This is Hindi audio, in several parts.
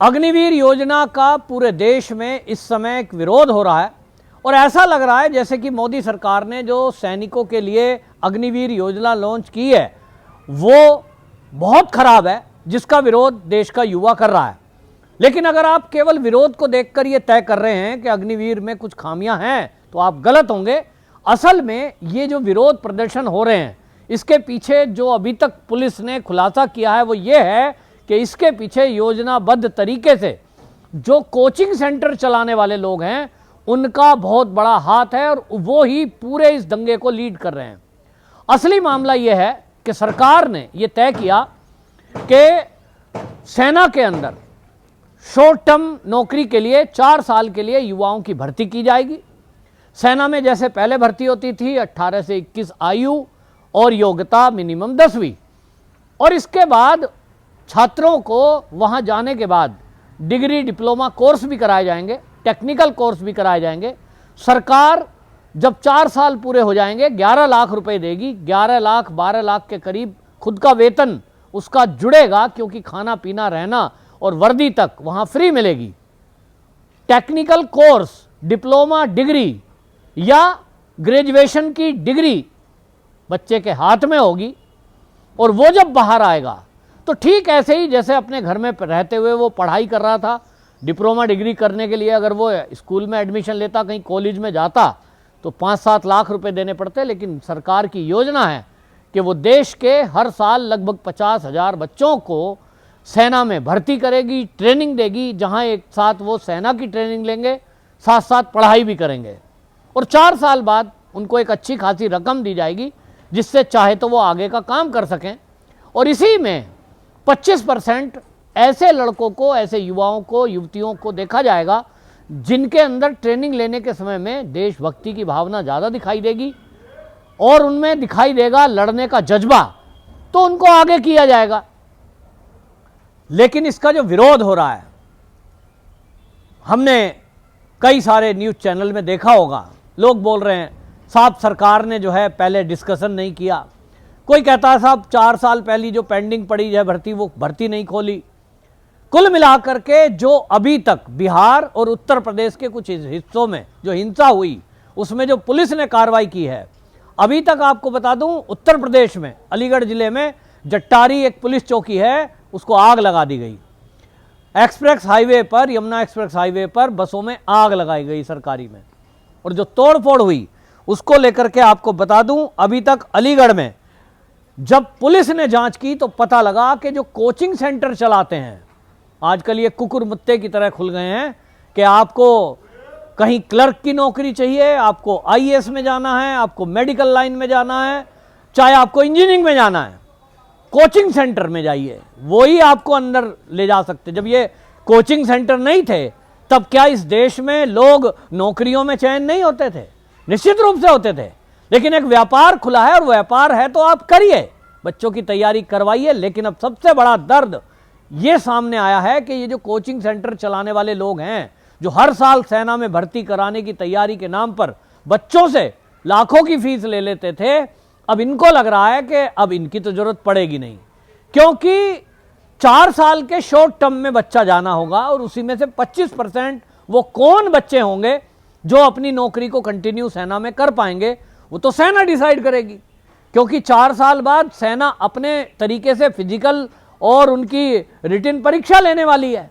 अग्निवीर योजना का पूरे देश में इस समय एक विरोध हो रहा है और ऐसा लग रहा है जैसे कि मोदी सरकार ने जो सैनिकों के लिए अग्निवीर योजना लॉन्च की है वो बहुत खराब है, जिसका विरोध देश का युवा कर रहा है। लेकिन अगर आप केवल विरोध को देखकर ये तय कर रहे हैं कि अग्निवीर में कुछ खामियां हैं तो आप गलत होंगे। असल में ये जो विरोध प्रदर्शन हो रहे हैं इसके पीछे जो अभी तक पुलिस ने खुलासा किया है वो ये है कि इसके पीछे योजनाबद्ध तरीके से जो कोचिंग सेंटर चलाने वाले लोग हैं उनका बहुत बड़ा हाथ है और वो ही पूरे इस दंगे को लीड कर रहे हैं। असली मामला ये है कि सरकार ने ये तय किया कि सेना के अंदर शॉर्ट टर्म नौकरी के लिए 4 साल के लिए युवाओं की भर्ती की जाएगी। सेना में जैसे पहले भर्ती होती थी 18 से 21 आयु और योग्यता मिनिमम 10वीं, और इसके बाद छात्रों को वहां जाने के बाद डिग्री डिप्लोमा कोर्स भी कराए जाएंगे, टेक्निकल कोर्स भी कराए जाएंगे। सरकार जब 4 साल पूरे हो जाएंगे 11 लाख रुपए देगी, 11 लाख 12 लाख के करीब खुद का वेतन उसका जुड़ेगा, क्योंकि खाना पीना रहना और वर्दी तक वहां फ्री मिलेगी। टेक्निकल कोर्स, डिप्लोमा डिग्री या ग्रेजुएशन की डिग्री बच्चे के हाथ में होगी और वो जब बाहर आएगा तो ठीक ऐसे ही जैसे अपने घर में रहते हुए वो पढ़ाई कर रहा था, डिप्लोमा डिग्री करने के लिए अगर वो स्कूल में एडमिशन लेता, कहीं कॉलेज में जाता तो 5-7 लाख रुपए देने पड़ते। लेकिन सरकार की योजना है कि वो देश के हर साल लगभग 50,000 बच्चों को सेना में भर्ती करेगी, ट्रेनिंग देगी, जहां एक साथ वो सेना की ट्रेनिंग लेंगे, साथ साथ पढ़ाई भी करेंगे और 4 साल बाद उनको एक अच्छी खासी रकम दी जाएगी जिससे चाहे तो वो आगे का काम कर सकें। और इसी में 25% ऐसे लड़कों को, ऐसे युवाओं को, युवतियों को देखा जाएगा जिनके अंदर ट्रेनिंग लेने के समय में देशभक्ति की भावना ज़्यादा दिखाई देगी और उनमें दिखाई देगा लड़ने का जज्बा, तो उनको आगे किया जाएगा। लेकिन इसका जो विरोध हो रहा है हमने कई सारे न्यूज़ चैनल में देखा होगा, लोग बोल रहे हैं साहब सरकार ने जो है पहले डिस्कशन नहीं किया। कोई कहता है साहब 4 साल पहली जो पेंडिंग पड़ी है भर्ती वो भर्ती नहीं खोली। कुल मिलाकर के जो अभी तक बिहार और उत्तर प्रदेश के कुछ हिस्सों में जो हिंसा हुई उसमें जो पुलिस ने कार्रवाई की है, अभी तक आपको बता दूं उत्तर प्रदेश में अलीगढ़ जिले में जट्टारी एक पुलिस चौकी है, उसको आग लगा दी गई। एक्सप्रेस हाईवे पर, यमुना एक्सप्रेस हाईवे पर बसों में आग लगाई गई सरकारी में, और जो तोड़फोड़ हुई उसको लेकर के आपको बता दूं अभी तक अलीगढ़ में जब पुलिस ने जांच की तो पता लगा कि जो कोचिंग सेंटर चलाते हैं आजकल ये कुकुर मुत्ते की तरह खुल गए हैं कि आपको कहीं क्लर्क की नौकरी चाहिए, आपको आईएएस में जाना है, आपको मेडिकल लाइन में जाना है, चाहे आपको इंजीनियरिंग में जाना है, कोचिंग सेंटर में जाइए, वो ही आपको अंदर ले जा सकते। जब ये कोचिंग सेंटर नहीं थे तब क्या इस देश में लोग नौकरियों में चयन नहीं होते थे? निश्चित रूप से होते थे। लेकिन एक व्यापार खुला है और व्यापार है तो आप करिए, बच्चों की तैयारी करवाइए। लेकिन अब सबसे बड़ा दर्द ये सामने आया है कि ये जो कोचिंग सेंटर चलाने वाले लोग हैं जो हर साल सेना में भर्ती कराने की तैयारी के नाम पर बच्चों से लाखों की फीस ले लेते थे, अब इनको लग रहा है कि अब इनकी तो जरूरत पड़ेगी नहीं, क्योंकि 4 साल के शॉर्ट टर्म में बच्चा जाना होगा और उसी में से 25% वो कौन बच्चे होंगे जो अपनी नौकरी को कंटिन्यू सेना में कर पाएंगे, वो तो सेना डिसाइड करेगी। क्योंकि 4 साल बाद सेना अपने तरीके से फिजिकल और उनकी रिटन परीक्षा लेने वाली है,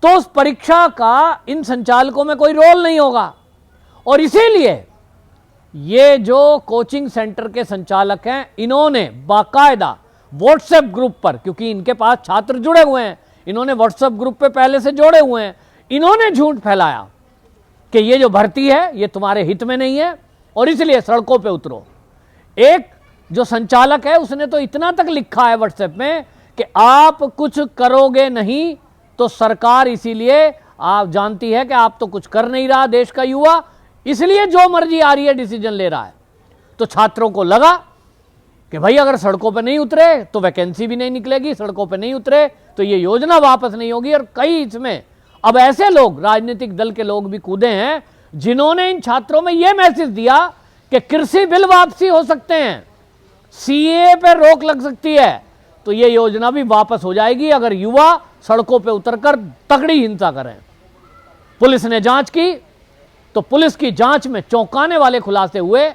तो उस परीक्षा का इन संचालकों में कोई रोल नहीं होगा। और इसीलिए ये जो कोचिंग सेंटर के संचालक हैं इन्होंने बाकायदा व्हाट्सएप ग्रुप पर, क्योंकि इनके पास छात्र जुड़े हुए हैं, इन्होंने व्हाट्सएप ग्रुप पे पहले से जोड़े हुए हैं, इन्होंने झूठ फैलाया कि ये जो भर्ती है ये तुम्हारे हित में नहीं है और इसलिए सड़कों पे उतरो। एक जो संचालक है उसने तो इतना तक लिखा है व्हाट्सएप में कि आप कुछ करोगे नहीं तो सरकार, इसीलिए आप जानती है कि आप तो कुछ कर नहीं रहा देश का युवा, इसलिए जो मर्जी आ रही है डिसीजन ले रहा है। तो छात्रों को लगा कि भाई अगर सड़कों पे नहीं उतरे तो वैकेंसी भी नहीं निकलेगी, सड़कों पे नहीं उतरे तो ये योजना वापस नहीं होगी। और कई इसमें अब ऐसे लोग, राजनीतिक दल के लोग भी कूदे हैं जिन्होंने इन छात्रों में यह मैसेज दिया कि कृषि बिल वापसी हो सकते हैं, सीए पे रोक लग सकती है, तो ये योजना भी वापस हो जाएगी अगर युवा सड़कों पे उतरकर तगड़ी हिंसा करें। पुलिस ने जांच की तो पुलिस की जांच में चौंकाने वाले खुलासे हुए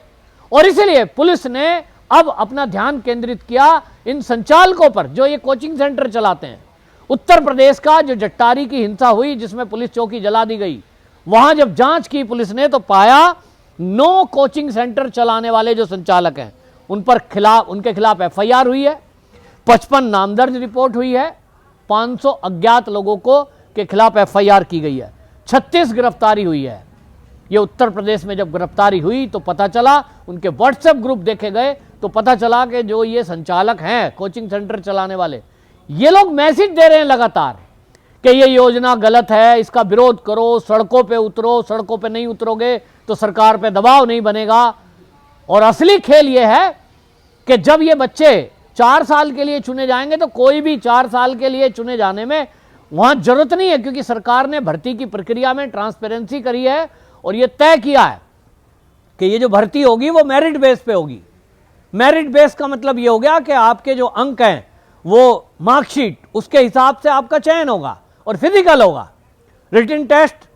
और इसलिए पुलिस ने अब अपना ध्यान केंद्रित किया इन संचालकों पर जो ये कोचिंग सेंटर चलाते हैं। उत्तर प्रदेश का जो जट्टारी की हिंसा हुई जिसमें पुलिस चौकी जला दी गई, वहां जब जांच की पुलिस ने तो पाया 9 कोचिंग सेंटर चलाने वाले जो संचालक हैं उनके खिलाफ एफआईआर हुई है, 55 नामदर्ज रिपोर्ट हुई है, 500 अज्ञात लोगों को के खिलाफ एफआईआर की गई है, 36 गिरफ्तारी हुई है। ये उत्तर प्रदेश में जब गिरफ्तारी हुई तो पता चला, उनके व्हाट्सएप ग्रुप देखे गए तो पता चला कि जो ये संचालक हैं कोचिंग सेंटर चलाने वाले, ये लोग मैसेज दे रहे हैं लगातार कि ये योजना गलत है, इसका विरोध करो, सड़कों पे उतरो, सड़कों पे नहीं उतरोगे तो सरकार पे दबाव नहीं बनेगा। और असली खेल ये है कि जब ये बच्चे 4 साल के लिए चुने जाएंगे तो कोई भी 4 साल के लिए चुने जाने में वहां जरूरत नहीं है, क्योंकि सरकार ने भर्ती की प्रक्रिया में ट्रांसपेरेंसी करी है और ये तय किया है कि ये जो भर्ती होगी वो मेरिट बेस पे होगी। मेरिट बेस का मतलब ये हो गया कि आपके जो अंक हैं वो मार्कशीट उसके हिसाब से आपका चयन होगा और फिजिकल होगा। रिटन टेस्ट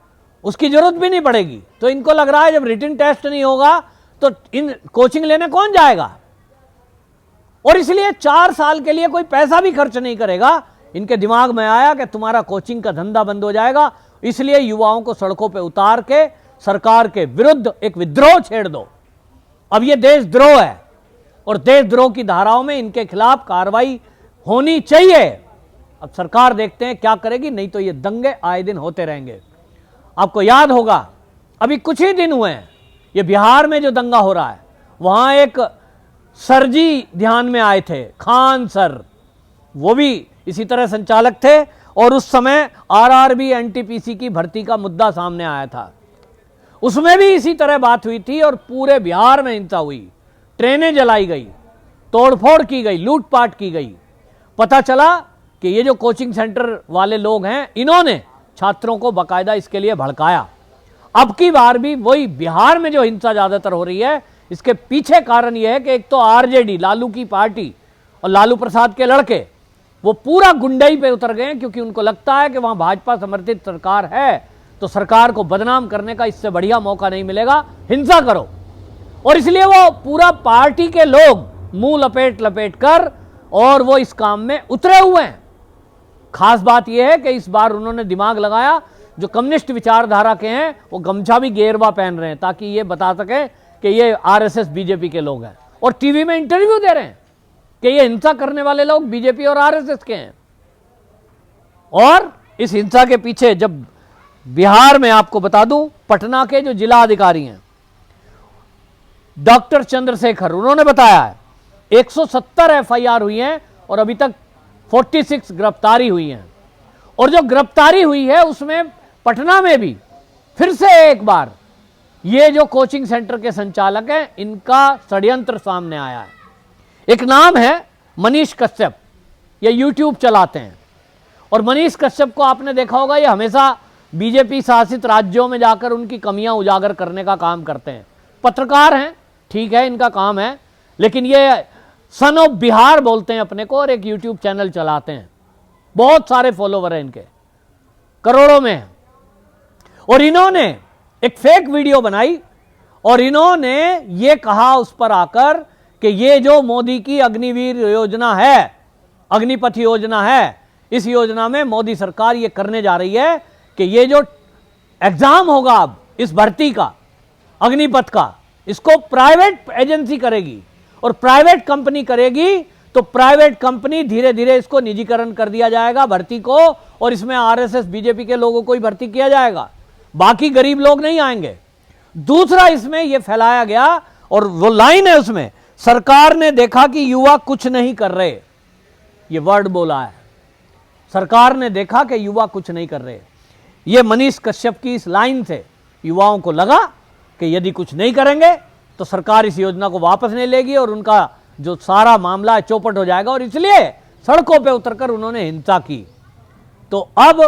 उसकी जरूरत भी नहीं पड़ेगी। तो इनको लग रहा है जब रिटन टेस्ट नहीं होगा तो इन कोचिंग लेने कौन जाएगा, और इसलिए 4 साल के लिए कोई पैसा भी खर्च नहीं करेगा। इनके दिमाग में आया कि तुम्हारा कोचिंग का धंधा बंद हो जाएगा, इसलिए युवाओं को सड़कों पे उतार के सरकार के विरुद्ध एक विद्रोह छेड़ दो। अब ये देशद्रोह है और देशद्रोह की धाराओं में इनके खिलाफ कार्रवाई होनी चाहिए। अब सरकार देखते हैं क्या करेगी, नहीं तो ये दंगे आए दिन होते रहेंगे। आपको याद होगा अभी कुछ ही दिन हुए हैं ये बिहार में जो दंगा हो रहा है, वहां एक सर जी ध्यान में आए थे, खान सर, वो भी इसी तरह संचालक थे और उस समय आरआरबी एनटीपीसी की भर्ती का मुद्दा सामने आया था, उसमें भी इसी तरह बात हुई थी और पूरे बिहार में हिंसा हुई, ट्रेनें जलाई गई, तोड़फोड़ की गई, लूटपाट की गई। पता चला कि ये जो कोचिंग सेंटर वाले लोग हैं इन्होंने छात्रों को बाकायदा इसके लिए भड़काया। अब की बार भी वही बिहार में जो हिंसा ज्यादातर हो रही है, इसके पीछे कारण यह है कि एक तो आरजेडी लालू की पार्टी और लालू प्रसाद के लड़के वो पूरा गुंडाई पे उतर गए हैं, क्योंकि उनको लगता है कि वहां भाजपा समर्थित सरकार है तो सरकार को बदनाम करने का इससे बढ़िया मौका नहीं मिलेगा, हिंसा करो। और इसलिए वो पूरा पार्टी के लोग मुंह लपेट लपेट कर और वो इस काम में उतरे हुए हैं। खास बात यह है कि इस बार उन्होंने दिमाग लगाया, जो कम्युनिस्ट विचारधारा के हैं वो गमछा भी गेरुआ पहन रहे हैं ताकि ये बता सकें कि ये आरएसएस बीजेपी के लोग हैं, और टीवी में इंटरव्यू दे रहे हैं कि ये हिंसा करने वाले लोग बीजेपी और आरएसएस के हैं। और इस हिंसा के पीछे जब बिहार में आपको बता दूं, पटना के जो जिला अधिकारी हैं डॉक्टर चंद्रशेखर, उन्होंने बताया है 170 एफआईआर हुई हैं और अभी तक 46 गिरफ्तारी हुई हैं। और जो गिरफ्तारी हुई है उसमें पटना में भी फिर से एक बार ये जो कोचिंग सेंटर के संचालक हैं इनका षड्यंत्र सामने आया है। एक नाम है मनीष कश्यप, ये यूट्यूब चलाते हैं और मनीष कश्यप को आपने देखा होगा, ये हमेशा बीजेपी शासित राज्यों में जाकर उनकी कमियां उजागर करने का काम करते हैं। पत्रकार हैं, ठीक है, इनका काम है, लेकिन ये सन ऑफ बिहार बोलते हैं अपने को और एक यूट्यूब चैनल चलाते हैं। बहुत सारे फॉलोवर हैं इनके, करोड़ों में हैं। और इन्होंने एक फेक वीडियो बनाई और इन्होंने ये कहा उस पर आकर कि ये जो मोदी की अग्निवीर योजना है, अग्निपथ योजना है, इस योजना में मोदी सरकार ये करने जा रही है कि ये जो एग्जाम होगा अब इस भर्ती का, अग्निपथ का, इसको प्राइवेट एजेंसी करेगी और प्राइवेट कंपनी करेगी, तो प्राइवेट कंपनी धीरे धीरे इसको निजीकरण कर दिया जाएगा भर्ती को, और इसमें आरएसएस बीजेपी के लोगों को ही भर्ती किया जाएगा, बाकी गरीब लोग नहीं आएंगे। दूसरा इसमें यह फैलाया गया और वो लाइन है उसमें, सरकार ने देखा कि युवा कुछ नहीं कर रहे, ये वर्ड बोला है, सरकार ने देखा कि युवा कुछ नहीं कर रहे। ये मनीष कश्यप की इस लाइन से युवाओं को लगा कि यदि कुछ नहीं करेंगे तो सरकार इस योजना को वापस नहीं लेगी और उनका जो सारा मामला है चौपट हो जाएगा, और इसलिए सड़कों पे उतरकर उन्होंने हिंसा की। तो अब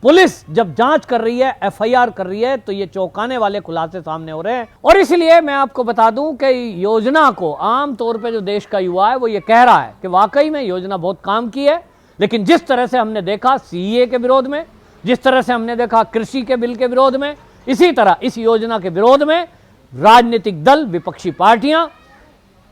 पुलिस जब जांच कर रही है, एफआईआर कर रही है, तो ये चौंकाने वाले खुलासे सामने हो रहे हैं। और इसलिए मैं आपको बता दूं कि योजना को आम तौर पे जो देश का युवा है वो ये कह रहा है कि वाकई में योजना बहुत काम की है, लेकिन जिस तरह से हमने देखा सीए के विरोध में, जिस तरह से हमने देखा कृषि के बिल के विरोध में, इसी तरह इस योजना के विरोध में राजनीतिक दल, विपक्षी पार्टियां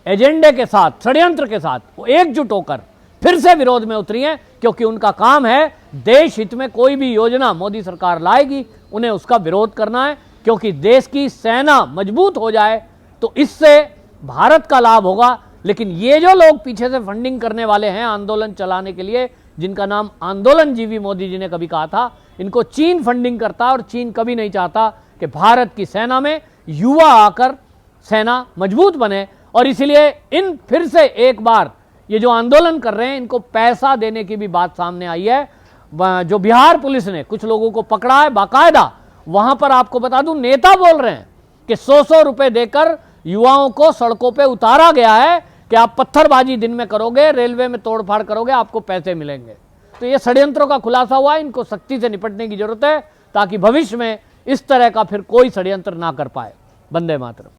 एजेंडे के साथ, षड्यंत्र के साथ वो एकजुट होकर फिर से विरोध में उतरी हैं, क्योंकि उनका काम है देश हित में कोई भी योजना मोदी सरकार लाएगी उन्हें उसका विरोध करना है, क्योंकि देश की सेना मजबूत हो जाए तो इससे भारत का लाभ होगा। लेकिन ये जो लोग पीछे से फंडिंग करने वाले हैं आंदोलन चलाने के लिए, जिनका नाम आंदोलनजीवी मोदी जी ने कभी कहा था, इनको चीन फंडिंग करता है और चीन कभी नहीं चाहता कि भारत की सेना में युवा आकर सेना मजबूत बने। और इसलिए इन फिर से एक बार ये जो आंदोलन कर रहे हैं इनको पैसा देने की भी बात सामने आई है। जो बिहार पुलिस ने कुछ लोगों को पकड़ा है बाकायदा, वहां पर आपको बता दूं नेता बोल रहे हैं कि 100-100 रुपए देकर युवाओं को सड़कों पे उतारा गया है कि आप पत्थरबाजी दिन में करोगे, रेलवे में तोड़फाड़ करोगे, आपको पैसे मिलेंगे। तो ये षड्यंत्रों का खुलासा हुआ है, इनको सख्ती से निपटने की जरूरत है ताकि भविष्य में इस तरह का फिर कोई षड्यंत्र ना कर पाए। वंदे मातरम।